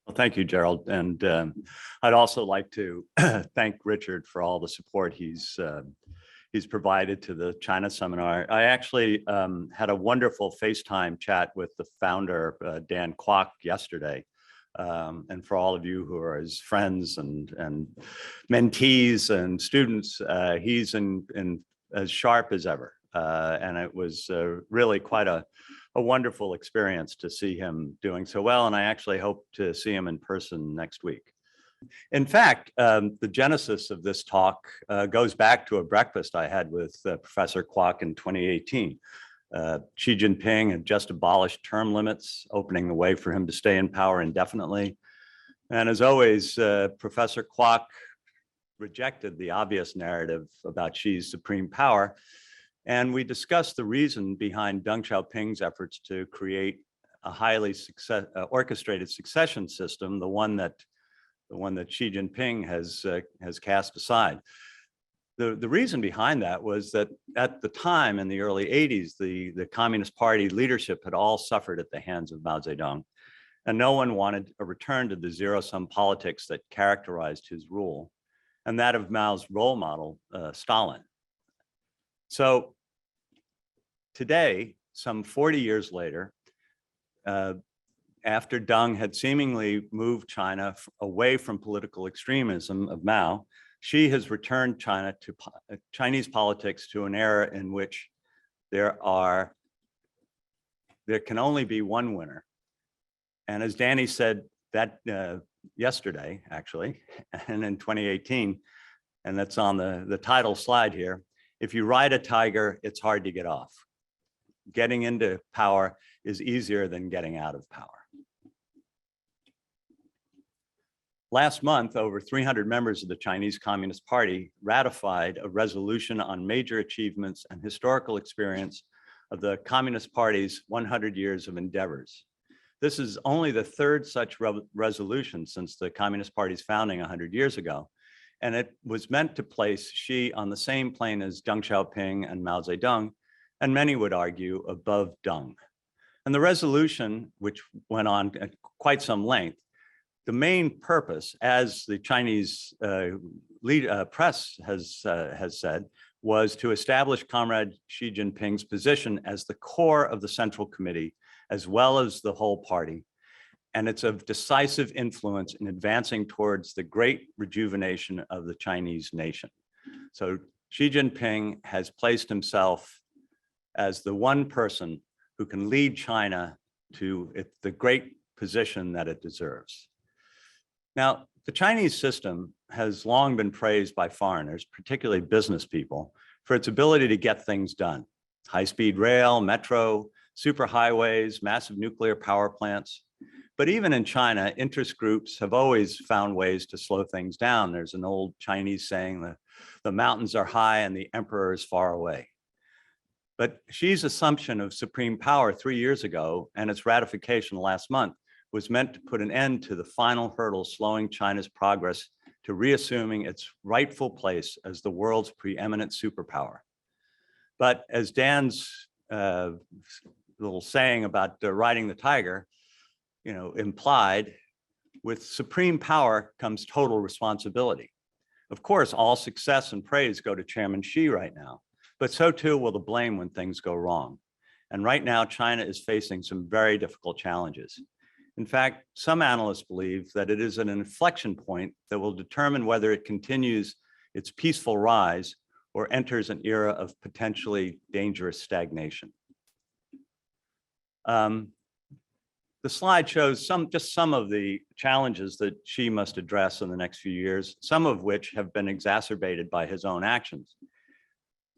Well, thank you, Gerald. And I'd also like to thank Richard for all the support he's provided to the China seminar. I actually had a wonderful FaceTime chat with the founder, Dan Kwok, yesterday. And for all of you who are his friends and mentees and students, he's in as sharp as ever. And it was really quite a wonderful experience to see him doing so well. And I actually hope to see him in person next week. In fact, the genesis of this talk goes back to a breakfast I had with Professor Kwok in 2018. Xi Jinping had just abolished term limits, opening the way for him to stay in power indefinitely. And as always, Professor Kwok rejected the obvious narrative about Xi's supreme power. And we discussed the reason behind Deng Xiaoping's efforts to create a highly orchestrated succession system, the one that Xi Jinping has cast aside. The reason behind that was that at the time in the early 80s, the Communist Party leadership had all suffered at the hands of Mao Zedong, and no one wanted a return to the zero-sum politics that characterized his rule, and that of Mao's role model, Stalin. So today, some 40 years later, after Deng had seemingly moved China away from political extremism of Mao, Xi has returned Chinese politics to an era in which there can only be one winner. And as Danny said that yesterday, actually, and in 2018, and that's on the title slide here, if you ride a tiger, it's hard to get off. Getting into power is easier than getting out of power. Last month, over 300 members of the Chinese Communist Party ratified a resolution on major achievements and historical experience of the Communist Party's 100 years of endeavors. This is only the third such resolution since the Communist Party's founding 100 years ago, and it was meant to place Xi on the same plane as Deng Xiaoping and Mao Zedong, and many would argue above Deng. And the resolution, which went on at quite some length, the main purpose, as the Chinese press has said, was to establish Comrade Xi Jinping's position as the core of the Central Committee, as well as the whole party. And it's of decisive influence in advancing towards the great rejuvenation of the Chinese nation. So Xi Jinping has placed himself as the one person who can lead China to the great position that it deserves. Now, the Chinese system has long been praised by foreigners, particularly business people, for its ability to get things done. High-speed rail, metro, superhighways, massive nuclear power plants. But even in China, interest groups have always found ways to slow things down. There's an old Chinese saying that the mountains are high and the emperor is far away. But Xi's assumption of supreme power 3 years ago and its ratification last month was meant to put an end to the final hurdle slowing China's progress to reassuming its rightful place as the world's preeminent superpower. But as Dan's little saying about riding the tiger, implied, with supreme power comes total responsibility. Of course, all success and praise go to Chairman Xi right now, but so too will the blame when things go wrong. And right now, China is facing some very difficult challenges. In fact, some analysts believe that it is an inflection point that will determine whether it continues its peaceful rise or enters an era of potentially dangerous stagnation. The slide shows just some of the challenges that Xi must address in the next few years, some of which have been exacerbated by his own actions.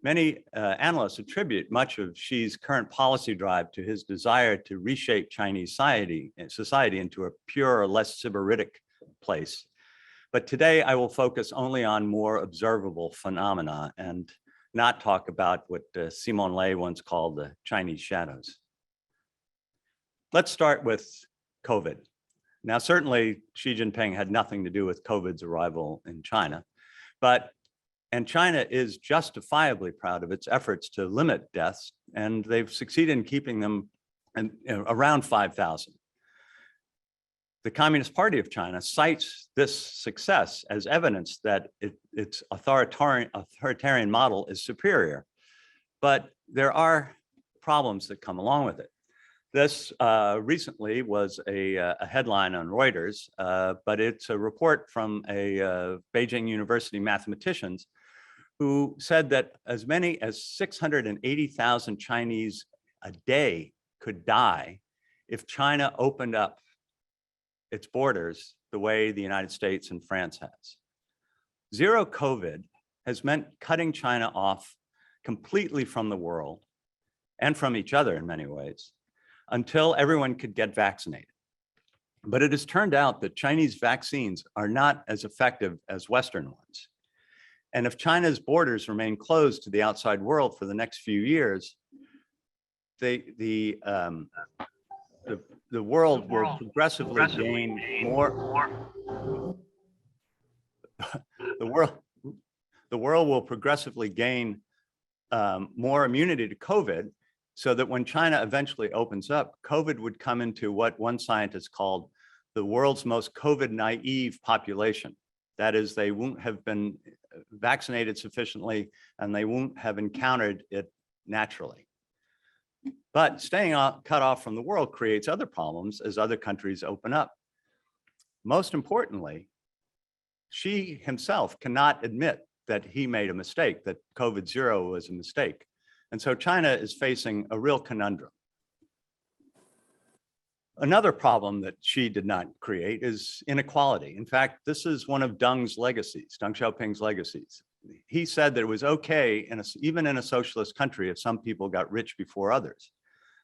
Many analysts attribute much of Xi's current policy drive to his desire to reshape Chinese society into a purer, less sybaritic place. But today I will focus only on more observable phenomena and not talk about what Simone Leigh once called the Chinese shadows. Let's start with COVID. Now, certainly Xi Jinping had nothing to do with COVID's arrival in China, and China is justifiably proud of its efforts to limit deaths, and they've succeeded in keeping them around 5,000. The Communist Party of China cites this success as evidence that its authoritarian model is superior. But there are problems that come along with it. This recently was a headline on Reuters, but it's a report from a Beijing University mathematicians who said that as many as 680,000 Chinese a day could die if China opened up its borders the way the United States and France has. Zero COVID has meant cutting China off completely from the world and from each other in many ways until everyone could get vaccinated. But it has turned out that Chinese vaccines are not as effective as Western ones. And if China's borders remain closed to the outside world for the next few years, the world will progressively gain more. The world will progressively gain more immunity to COVID, so that when China eventually opens up, COVID would come into what one scientist called the world's most COVID naive population. That is, they won't have been vaccinated sufficiently and they won't have encountered it naturally. But staying cut off from the world creates other problems as other countries open up. Most importantly, Xi himself cannot admit that he made a mistake, that COVID-0 was a mistake. And so China is facing a real conundrum. Another problem that Xi did not create is inequality. In fact, this is one of Deng Xiaoping's legacies. He said that it was okay, even in a socialist country, if some people got rich before others.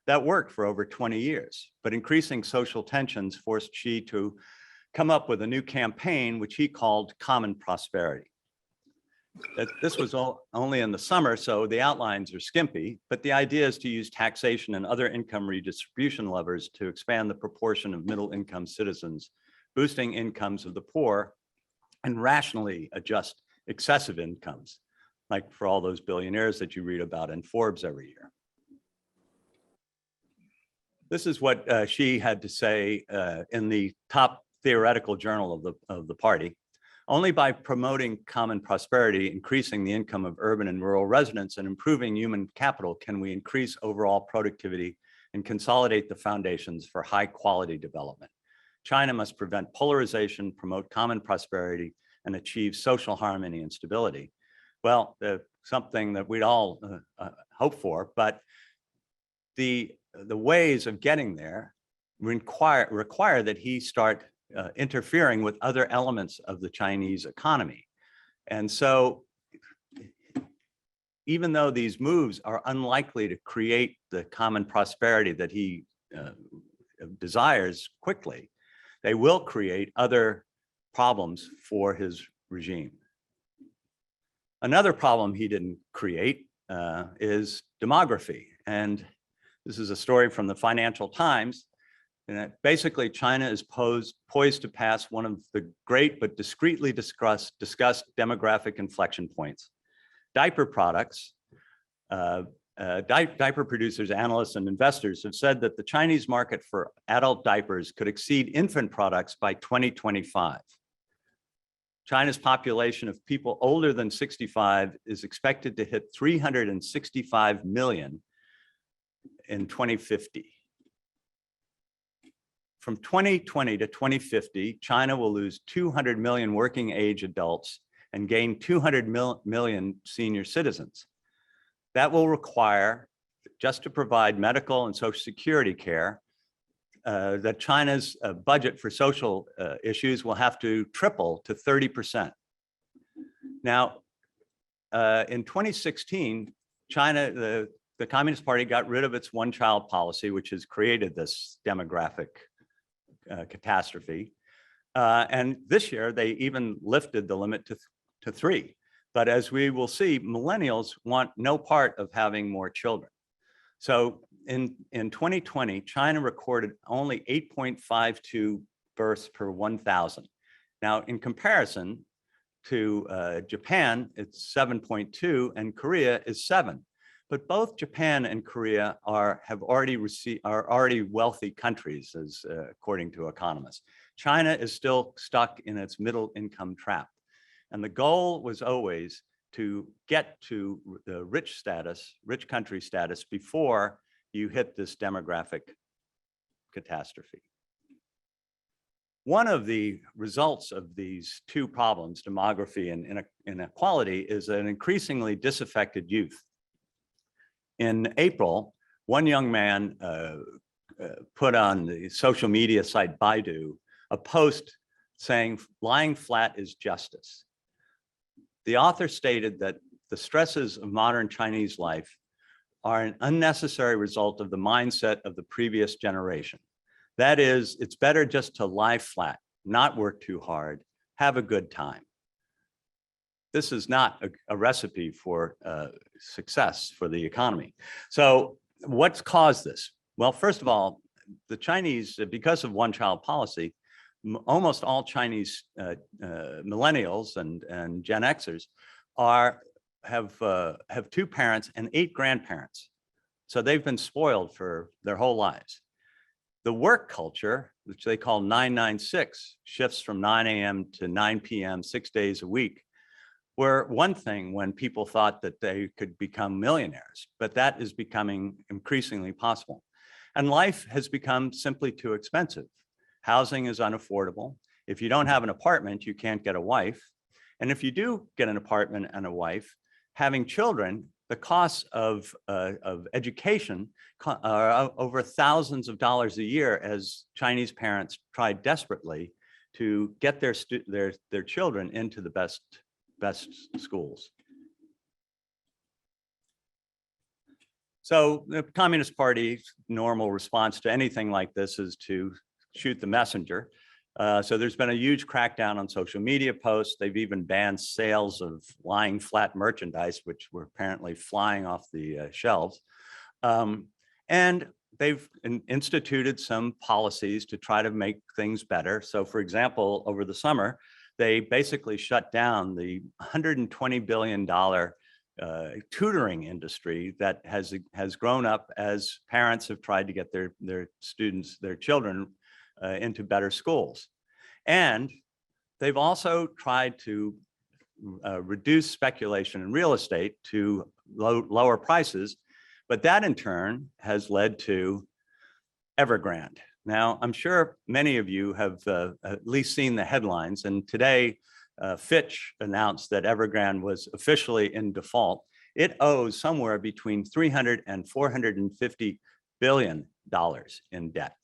That worked for over 20 years, but increasing social tensions forced Xi to come up with a new campaign, which he called common prosperity. This was only in the summer, so the outlines are skimpy, but the idea is to use taxation and other income redistribution levers to expand the proportion of middle-income citizens, boosting incomes of the poor, and rationally adjust excessive incomes, like for all those billionaires that you read about in Forbes every year. This is what Xi had to say in the top theoretical journal of the party. Only by promoting common prosperity, increasing the income of urban and rural residents, and improving human capital can we increase overall productivity and consolidate the foundations for high quality development. China must prevent polarization, promote common prosperity, and achieve social harmony and stability. Well, something that we'd all hope for, but the ways of getting there require that he start interfering with other elements of the Chinese economy. And so even though these moves are unlikely to create the common prosperity that he desires quickly, they will create other problems for his regime. Another problem he didn't create is demography. And this is a story from the Financial Times. And basically, China is poised to pass one of the great but discreetly discussed demographic inflection points. Diaper products, diaper producers, analysts, and investors have said that the Chinese market for adult diapers could exceed infant products by 2025. China's population of people older than 65 is expected to hit 365 million in 2050. From 2020 to 2050, China will lose 200 million working age adults and gain 200 million senior citizens. That will require, just to provide medical and social security care, that China's budget for social issues will have to triple to 30%. Now, in 2016, China, the Communist Party got rid of its one-child policy, which has created this demographic catastrophe. And this year, they even lifted the limit to 3. But as we will see, millennials want no part of having more children. So in 2020, China recorded only 8.52 births per 1,000. Now, in comparison to Japan, it's 7.2, and Korea is 7. But both Japan and Korea are already wealthy countries, as according to economists. China is still stuck in its middle income trap. And the goal was always to get to the rich country status before you hit this demographic catastrophe. One of the results of these two problems, demography and inequality, is an increasingly disaffected youth. In April, one young man put on the social media site Baidu a post saying, "Lying flat is justice." The author stated that the stresses of modern Chinese life are an unnecessary result of the mindset of the previous generation. That is, it's better just to lie flat, not work too hard, have a good time. This is not a recipe for success for the economy. So what's caused this? Well, first of all, the Chinese, because of one-child policy, almost all Chinese millennials and Gen Xers have two parents and 8 grandparents. So they've been spoiled for their whole lives. The work culture, which they call 996, shifts from 9 a.m. to 9 p.m., 6 days a week, were one thing when people thought that they could become millionaires, but that is becoming increasingly possible. And life has become simply too expensive. Housing is unaffordable. If you don't have an apartment, you can't get a wife. And if you do get an apartment and a wife, having children, the costs of education are over thousands of dollars a year as Chinese parents try desperately to get their children into the best schools. So the Communist Party's normal response to anything like this is to shoot the messenger. So there's been a huge crackdown on social media posts. They've even banned sales of lying flat merchandise, which were apparently flying off the shelves. And they've instituted some policies to try to make things better. So for example, over the summer, they basically shut down the $120 billion tutoring industry that has grown up as parents have tried to get their children into better schools. And they've also tried to reduce speculation in real estate to lower prices, but that in turn has led to Evergrande. Now, I'm sure many of you have at least seen the headlines, and today Fitch announced that Evergrande was officially in default. It owes somewhere between $300 and $450 billion in debt.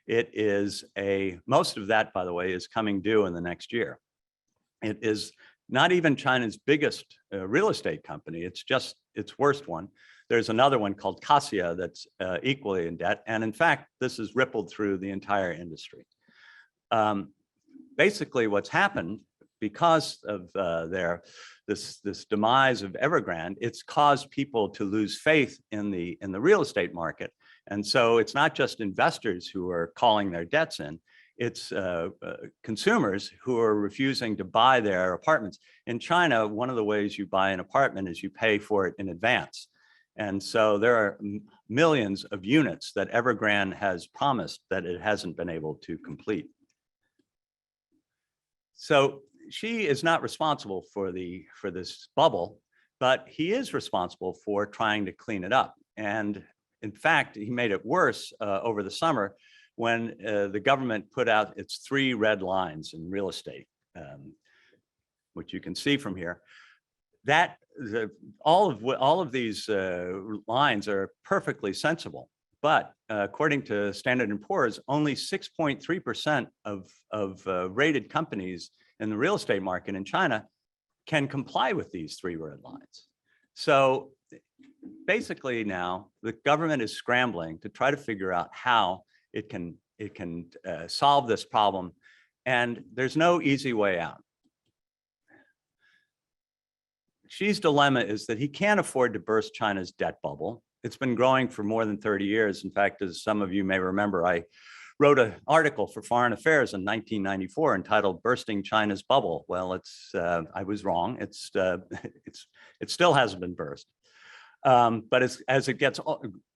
It is most of that, by the way, is coming due in the next year. It is not even China's biggest real estate company. It's just its worst one. There's another one called Cassia that's equally in debt. And in fact, this has rippled through the entire industry. Basically, what's happened because of this demise of Evergrande, it's caused people to lose faith in the real estate market. And so it's not just investors who are calling their debts in, it's consumers who are refusing to buy their apartments. In China, one of the ways you buy an apartment is you pay for it in advance. And so there are millions of units that Evergrande has promised that it hasn't been able to complete. So Xi is not responsible for this bubble, but he is responsible for trying to clean it up. And in fact, he made it worse over the summer when the government put out its 3 red lines in real estate, which you can see from here. That all of these lines are perfectly sensible, but according to Standard & Poor's, only 6.3% of rated companies in the real estate market in China can comply with these 3 red lines. So basically now the government is scrambling to try to figure out how it can solve this problem, and there's no easy way out. Xi's dilemma is that he can't afford to burst China's debt bubble. It's been growing for more than 30 years. In fact, as some of you may remember, I wrote an article for Foreign Affairs in 1994 entitled "Bursting China's Bubble." Well, I was wrong. It still hasn't been burst. But as it gets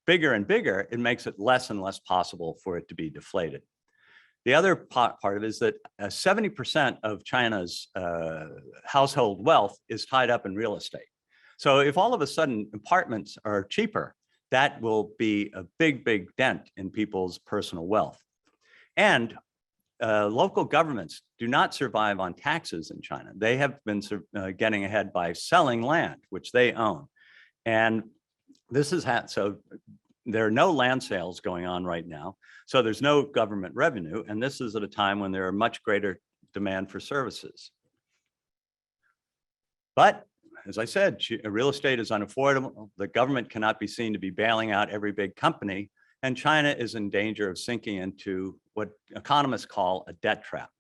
bigger and bigger, it makes it less and less possible for it to be deflated. The other part of it is that 70% of China's household wealth is tied up in real estate. So if all of a sudden apartments are cheaper, that will be a big, big dent in people's personal wealth. And local governments do not survive on taxes in China. They have been getting ahead by selling land, which they own. And this is so there are no land sales going on right now. So there's no government revenue. And this is at a time when there are much greater demand for services. But as I said, real estate is unaffordable. The government cannot be seen to be bailing out every big company. And China is in danger of sinking into what economists call a debt trap.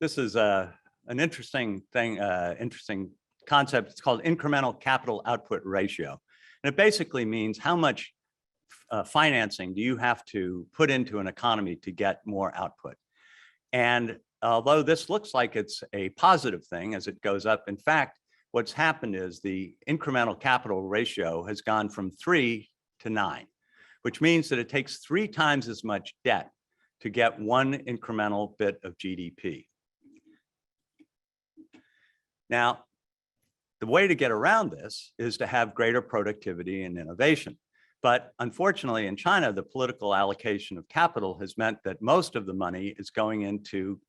This is an interesting thing, interesting concept. It's called incremental capital output ratio. And it basically means how much financing do you have to put into an economy to get more output. And although this looks like it's a positive thing as it goes up, in fact, what's happened is the incremental capital ratio has gone from 3 to 9, which means that it takes 3 times as much debt to get 1 incremental bit of GDP. Now, the way to get around this is to have greater productivity and innovation. But unfortunately, in China, the political allocation of capital has meant that most of the money is going into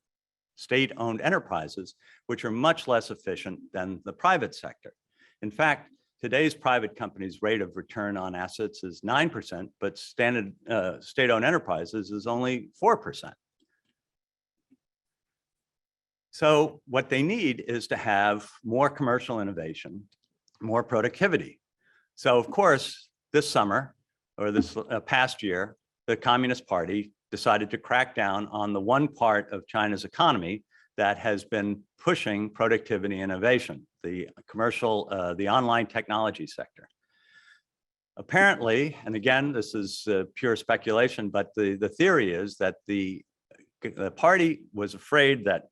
state-owned enterprises, which are much less efficient than the private sector. In fact, today's private companies' rate of return on assets is 9%, but standard state-owned enterprises is only 4%. So what they need is to have more commercial innovation, more productivity. So of course, this summer, or this past year, the Communist Party decided to crack down on the one part of China's economy that has been pushing productivity and innovation, the commercial, the online technology sector. Apparently, and again, this is pure speculation, but the theory is that the party was afraid that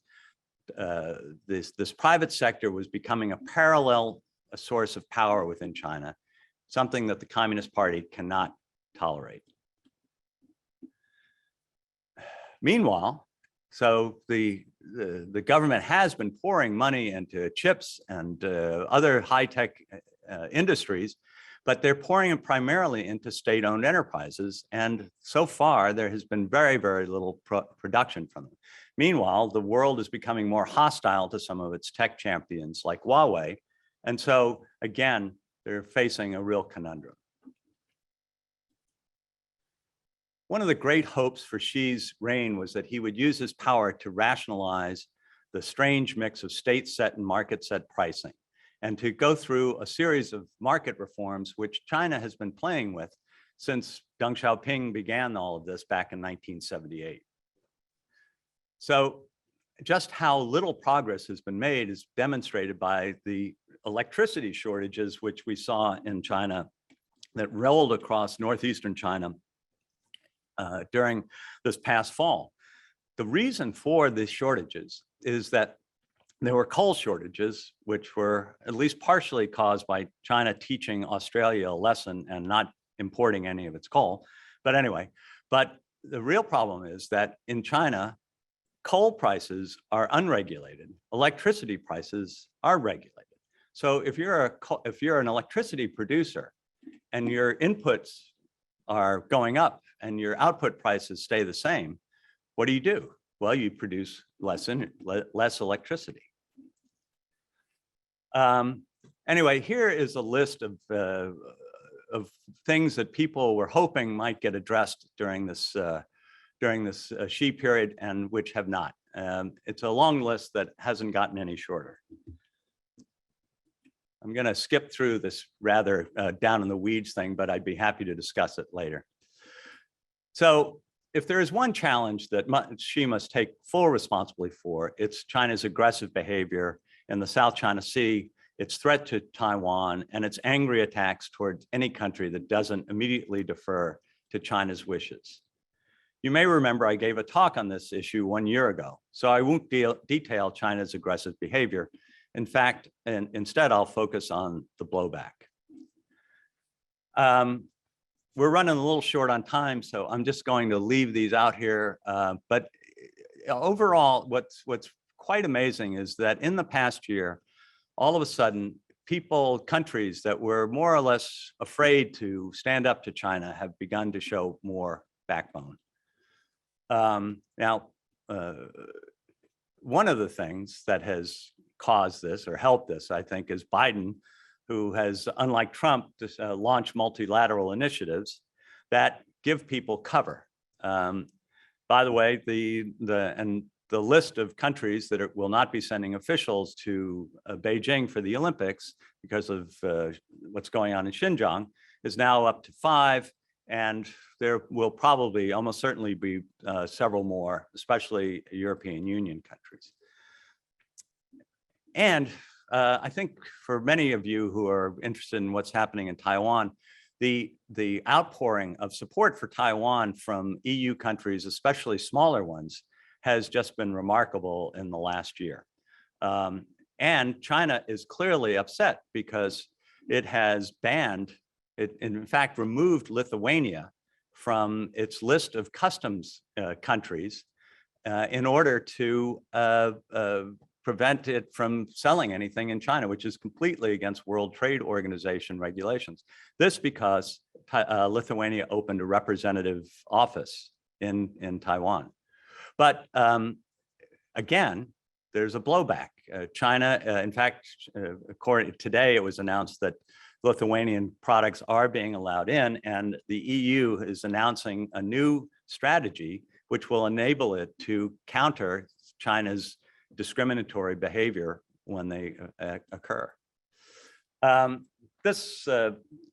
this private sector was becoming a parallel source of power within China, something that the Communist Party cannot tolerate. Meanwhile, so the government has been pouring money into chips and other high-tech industries, but they're pouring it primarily into state-owned enterprises. And so far, there has been very, very little production from them. Meanwhile, the world is becoming more hostile to some of its tech champions like Huawei. And so again, they're facing a real conundrum. One of the great hopes for Xi's reign was that he would use his power to rationalize the strange mix of state-set and market-set pricing, and to go through a series of market reforms, which China has been playing with since Deng Xiaoping began all of this back in 1978. So just how little progress has been made is demonstrated by the electricity shortages, which we saw in China that rolled across northeastern China during this past fall. The reason for these shortages is that there were coal shortages, which were at least partially caused by China teaching Australia a lesson and not importing any of its coal. But anyway, but the real problem is that in China, coal prices are unregulated. Electricity prices are regulated. So if you're an electricity producer and your inputs are going up and your output prices stay the same, what do? Well, you produce less electricity. Anyway, here is a list of things that people were hoping might get addressed during this Xi period and which have not. It's a long list that hasn't gotten any shorter. I'm going to skip through this rather down in the weeds thing, but I'd be happy to discuss it later. So if there is one challenge that Xi must take full responsibility for, it's China's aggressive behavior in the South China Sea, its threat to Taiwan, and its angry attacks towards any country that doesn't immediately defer to China's wishes. You may remember I gave a talk on this issue 1 year ago, so I won't detail China's aggressive behavior. In fact, instead I'll focus on the blowback. we're running a little short on time, so I'm just going to leave these out here. But overall, what's quite amazing is that in the past year, all of a sudden, countries that were more or less afraid to stand up to China have begun to show more backbone. Now, one of the things that has caused this or helped this, I think, is Biden, who has, unlike Trump, launched multilateral initiatives that give people cover. By the way, the list of countries that will not be sending officials to Beijing for the Olympics because of what's going on in Xinjiang is now up to 5, and there will probably almost certainly be several more, especially European Union countries. And I think for many of you who are interested in what's happening in Taiwan, the outpouring of support for Taiwan from EU countries, especially smaller ones, has just been remarkable in the last year. And China is clearly upset because it has in fact, removed Lithuania from its list of customs countries in order to prevent it from selling anything in China, which is completely against World Trade Organization regulations. This because Lithuania opened a representative office in Taiwan. But again, there's a blowback. China, in fact, today it was announced that Lithuanian products are being allowed in, and the EU is announcing a new strategy which will enable it to counter China's discriminatory behavior when they occur. This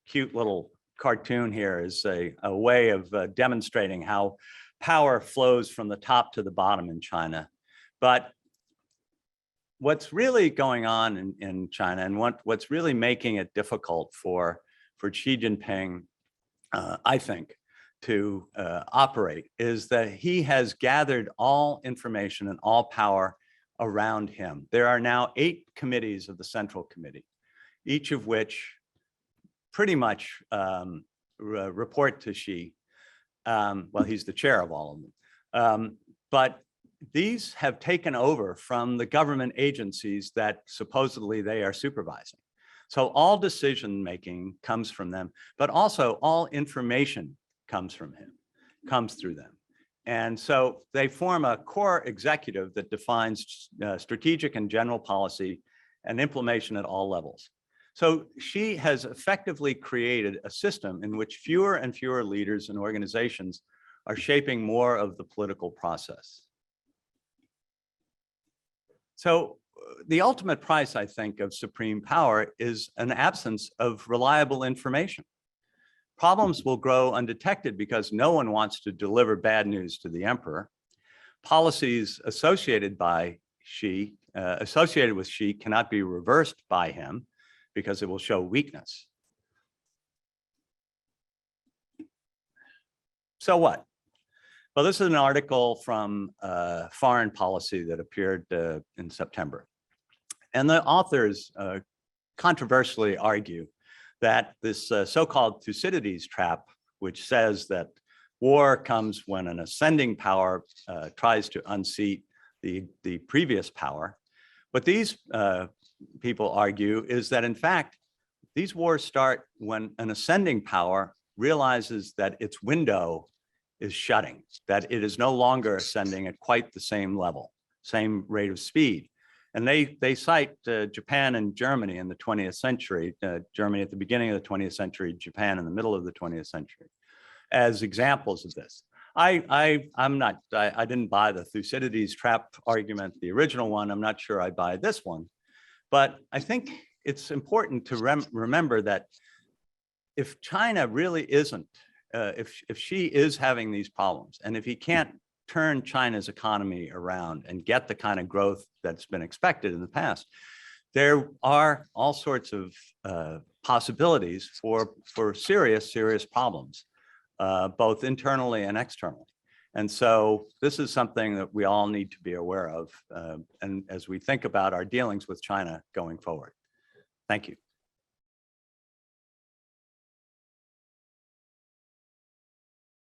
cute little cartoon here is a way of demonstrating how power flows from the top to the bottom in China. But what's really going on in China and what's really making it difficult for Xi Jinping, I think, to operate is that he has gathered all information and all power around him. There are now 8 committees of the Central Committee, each of which pretty much report to Xi. Well, he's the chair of all of them. But these have taken over from the government agencies that supposedly they are supervising. So all decision-making comes from them, but also all information comes from him, comes through them. And so they form a core executive that defines strategic and general policy and implementation at all levels. So Xi has effectively created a system in which fewer and fewer leaders and organizations are shaping more of the political process. So the ultimate price, I think, of supreme power is an absence of reliable information. Problems will grow undetected because no one wants to deliver bad news to the emperor. Policies associated with Xi cannot be reversed by him because it will show weakness. So what? Well, this is an article from Foreign Policy that appeared in September. And the authors controversially argue that this so-called Thucydides trap, which says that war comes when an ascending power tries to unseat the previous power. But these people argue is that, in fact, these wars start when an ascending power realizes that its window is shutting, that it is no longer ascending at quite the same level, same rate of speed. And they cite Japan and Germany in the 20th century, Germany at the beginning of the 20th century, Japan in the middle of the 20th century, as examples of this. I didn't buy the Thucydides trap argument, the original one. I'm not sure I buy this one. But I think it's important to remember that if China really isn't, if Xi is having these problems, and if he can't turn China's economy around and get the kind of growth that's been expected in the past, there are all sorts of possibilities for serious problems, both internally and externally. And so this is something that we all need to be aware of, and as we think about our dealings with China going forward. Thank you.